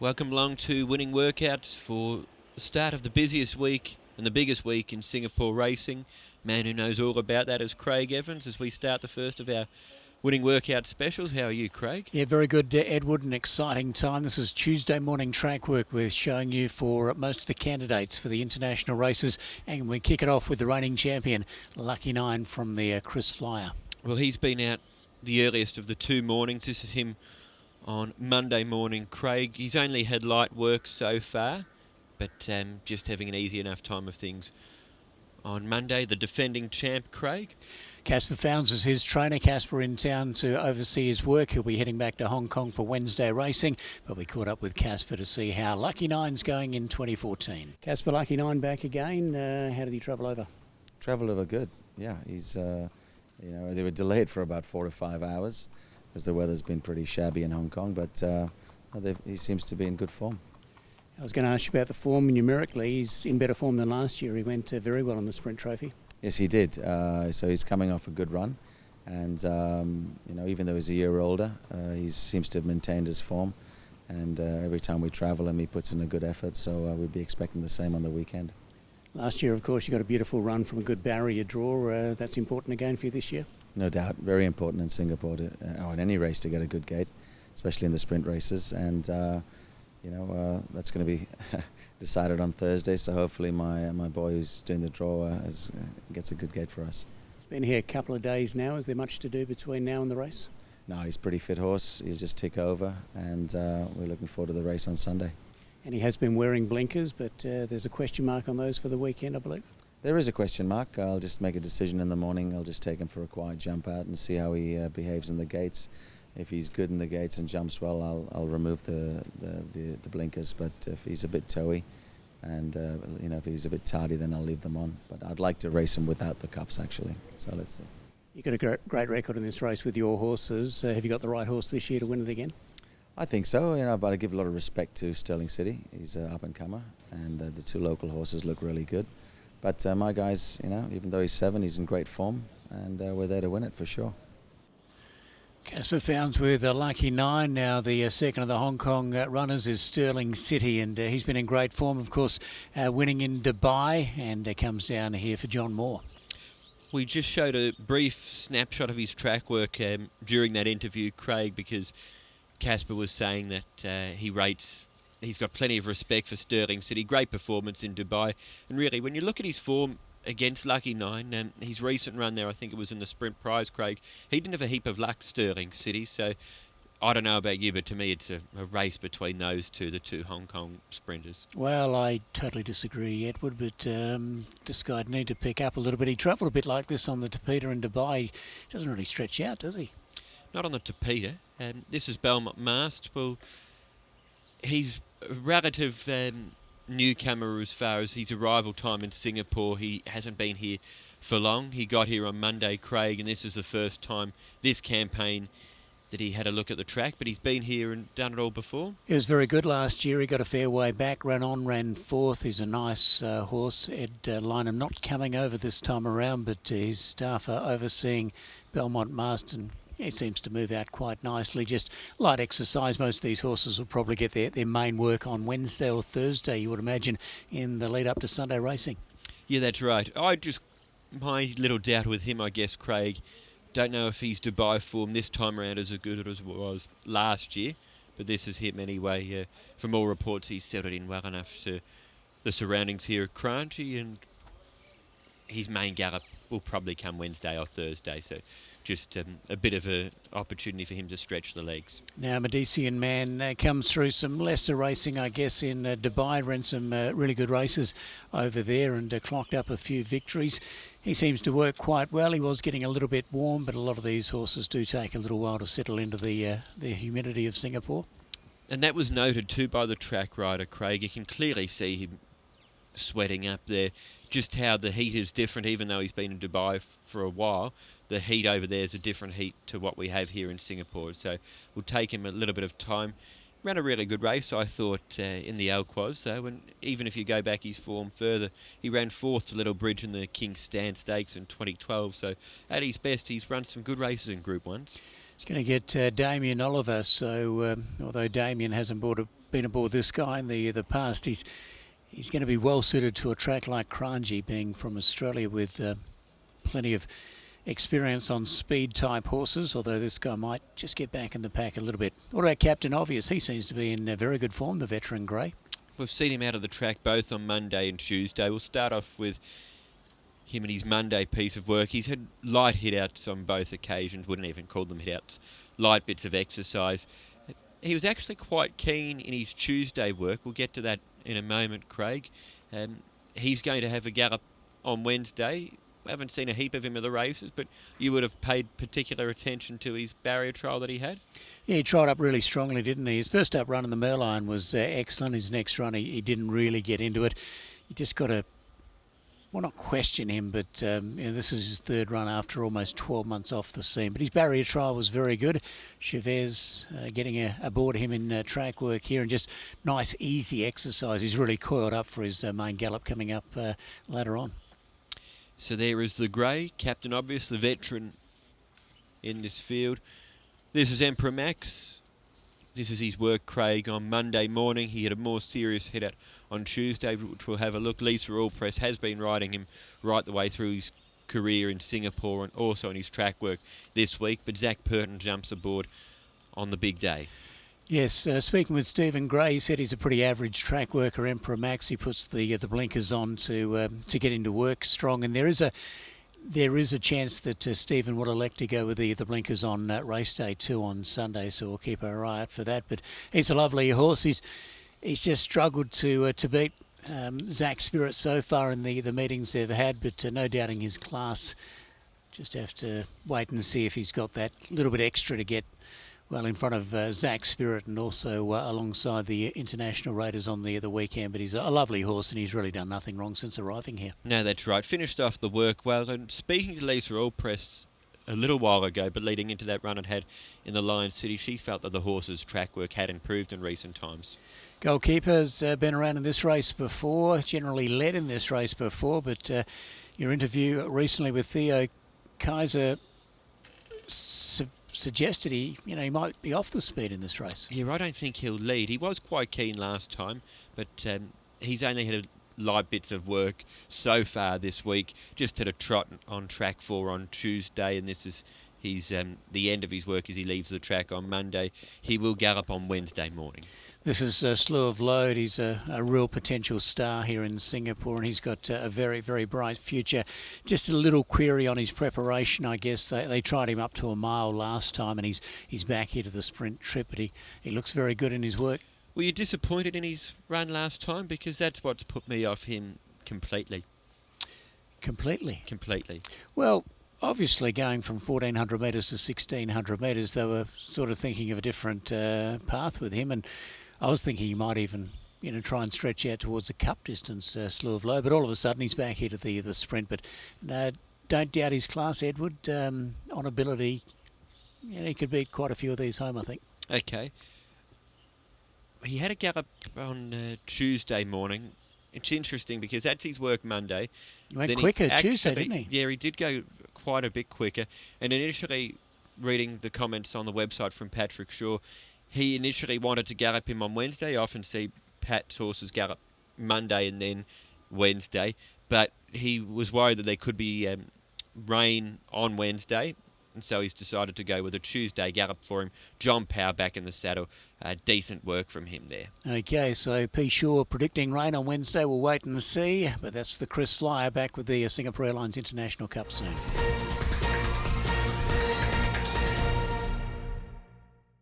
Welcome along to Winning Workouts for the start of the busiest week and the biggest week in Singapore racing. Man who knows all about that is Craig Evans as we start the first of our Winning Workout specials. How are you, Craig? Yeah, very good, Edward. An exciting time. This is Tuesday morning track work. We're showing you for most of the candidates for the international races, and we kick it off with the reigning champion, Lucky Nine from the Chris Flyer. Well, he's been out the earliest of the two mornings. This is him on Monday morning. Craig, he's only had light work so far, but just having an easy enough time of things. On Monday, the defending champ, Craig. Casper Founds is his trainer. Casper in town to oversee his work. He'll be heading back to Hong Kong for Wednesday racing, but we caught up with Casper to see how Lucky Nine's going in 2014. Casper, Lucky Nine back again. How did he travel over? Travel over good. Yeah, he's, they were delayed for about 4 to 5 hours because the weather's been pretty shabby in Hong Kong, but he seems to be in good form. I was going to ask you about the form numerically. He's in better form than last year. He went very well on the Sprint Trophy. Yes, he did. So he's coming off a good run, and even though he's a year older, he seems to have maintained his form. And every time we travel him, he puts in a good effort. So we'd be expecting the same on the weekend. Last year, of course, you got a beautiful run from a good barrier draw. That's important again for you this year. No doubt, very important in Singapore or in any race to get a good gate, especially in the sprint races. And that's going to be decided on Thursday, so hopefully my boy who's doing the draw gets a good gate for us. He's been here a couple of days now. Is there much to do between now and the race? No, he's a pretty fit horse. He'll just tick over, and we're looking forward to the race on Sunday. And he has been wearing blinkers, but there's a question mark on those for the weekend, I believe. There is a question mark. I'll just make a decision in the morning. I'll just take him for a quiet jump out and see how he behaves in the gates. If he's good in the gates and jumps well, I'll remove the blinkers. But if he's a bit toey, and if he's a bit tardy, then I'll leave them on. But I'd like to race him without the cups, actually. So let's see. You've got a great record in this race with your horses. Have you got the right horse this year to win it again? I think so. But I give a lot of respect to Sterling City. He's an up and comer, and the two local horses look really good. But my guy's, even though he's 7, he's in great form, and we're there to win it for sure. Casper Founds with a Lucky Nine. Now the second of the Hong Kong runners is Sterling City, and he's been in great form, of course, winning in Dubai, and comes down here for John Moore. We just showed a brief snapshot of his track work during that interview, Craig, because Casper was saying that he's got plenty of respect for Sterling City. Great performance in Dubai, and really, when you look at his form against Lucky Nine, his recent run there, I think it was in the Sprint Prize, Craig, he didn't have a heap of luck, Sterling City, so I don't know about you, but to me it's a race between those two, the two Hong Kong sprinters. Well, I totally disagree, Edward, but this guy'd need to pick up a little bit. He travelled a bit like this on the Tapeta in Dubai. He doesn't really stretch out, does he? Not on the Tapeta. This is Belmont Mast. Well, he's a relative newcomer as far as his arrival time in Singapore. He hasn't been here for long. He got here on Monday, Craig, and this is the first time this campaign that he had a look at the track, but he's been here and done it all before. He was very good last year. He got a fair way back, ran 4th. He's a nice horse. Ed Lynham not coming over this time around, but his staff are overseeing Belmont Mast, and he seems to move out quite nicely. Just light exercise. Most of these horses will probably get their main work on Wednesday or Thursday, you would imagine, in the lead up to Sunday racing. Yeah, that's right. My little doubt with him, I guess, Craig, don't know if his Dubai form this time around is as good as it was last year, but this is him anyway. From all reports, he's settled in well enough to the surroundings here at Kranji, and his main gallop will probably come Wednesday or Thursday, so just a bit of an opportunity for him to stretch the legs. Now, Medician Man comes through some lesser racing, I guess, in Dubai. Ran some really good races over there and clocked up a few victories. He seems to work quite well. He was getting a little bit warm, but a lot of these horses do take a little while to settle into the humidity of Singapore. And that was noted too by the track rider, Craig. You can clearly see him sweating up there. Just how the heat is different, even though he's been in Dubai for a while. The heat over there is a different heat to what we have here in Singapore. So will take him a little bit of time. Ran a really good race, I thought, in the Alquoz. And even if you go back his form further, he ran 4th to Little Bridge in the King's Stand Stakes in 2012. So at his best, he's run some good races in Group 1s. He's going to get Damien Oliver. So although Damien hasn't brought a been aboard this guy in the past. He's going to be well suited to a track like Kranji, being from Australia with plenty of experience on speed type horses, although this guy might just get back in the pack a little bit. What about Captain Obvious? He seems to be in very good form, the veteran grey. We've seen him out of the track both on Monday and Tuesday. We'll start off with him and his Monday piece of work. He's had light hit-outs on both occasions, wouldn't even call them hit-outs, light bits of exercise. He was actually quite keen in his Tuesday work. We'll get to that in a moment, Craig. He's going to have a gallop on Wednesday. We haven't seen a heap of him at the races, but you would have paid particular attention to his barrier trial that he had? Yeah, he tried up really strongly, didn't he? His first up run in the Merlion was excellent. His next run, he didn't really get into it. You just got to, well, not question him, but this is his third run after almost 12 months off the scene. But his barrier trial was very good. Chavez getting aboard him in track work here, and just nice, easy exercise. He's really coiled up for his main gallop coming up later on. So there is the grey, Captain Obvious, the veteran in this field. This is Emperor Max. This is his work, Craig, on Monday morning. He had a more serious hit-out on Tuesday, which we'll have a look. Lisa Allpress has been riding him right the way through his career in Singapore and also in his track work this week. But Zach Purton jumps aboard on the big day. Yes, speaking with Stephen Gray, he said he's a pretty average track worker, Emperor Max. He puts the blinkers on to get into work strong, and there is a chance that Stephen will elect to go with the blinkers on race day 2 on Sunday, so we'll keep our eye out for that. But he's a lovely horse. He's just struggled to beat Zach Spirit so far in the meetings they've had, but no doubting his class. Just have to wait and see if he's got that little bit extra to get well in front of Zach Spirit and also alongside the international raiders on the weekend. But he's a lovely horse, and he's really done nothing wrong since arriving here. No, that's right. Finished off the work well. And speaking to Lisa Allpress a little while ago, but leading into that run it had in the Lion City, she felt that the horse's track work had improved in recent times. Goalkeeper's been around in this race before, generally led in this race before, but your interview recently with Theo Kaiser suggested he might be off the speed in this race. Yeah, I don't think he'll lead. He was quite keen last time, but he's only had light bits of work so far this week. Just had a trot on track 4 on Tuesday, and this is the end of his work as he leaves the track on Monday. He will gallop on Wednesday morning. This is Slew of Load. He's a real potential star here in Singapore, and he's got a very, very bright future. Just a little query on his preparation, I guess. They tried him up to a mile last time, and he's back here to the sprint trip, but he looks very good in his work. Were you disappointed in his run last time? Because that's what's put me off him completely. Completely? Completely. Well, obviously going from 1,400 metres to 1,600 metres, they were sort of thinking of a different path with him, and I was thinking he might even, try and stretch out towards a cup distance, Slew of Low. But all of a sudden he's back here to the sprint. But don't doubt his class, Edward. On ability, he could beat quite a few of these home, I think. Okay. He had a gallop on Tuesday morning. It's interesting because that's his work Monday. He went quicker Tuesday, didn't he? Yeah, he did go quite a bit quicker. And initially, reading the comments on the website from Patrick Shaw, he initially wanted to gallop him on Wednesday. I often see Pat's horses gallop Monday and then Wednesday. But he was worried that there could be rain on Wednesday. And so he's decided to go with a Tuesday gallop for him. John Power back in the saddle. Decent work from him there. Okay, so P. Shaw predicting rain on Wednesday. We'll wait and see. But that's the Chris Flyer back with the Singapore Airlines International Cup soon.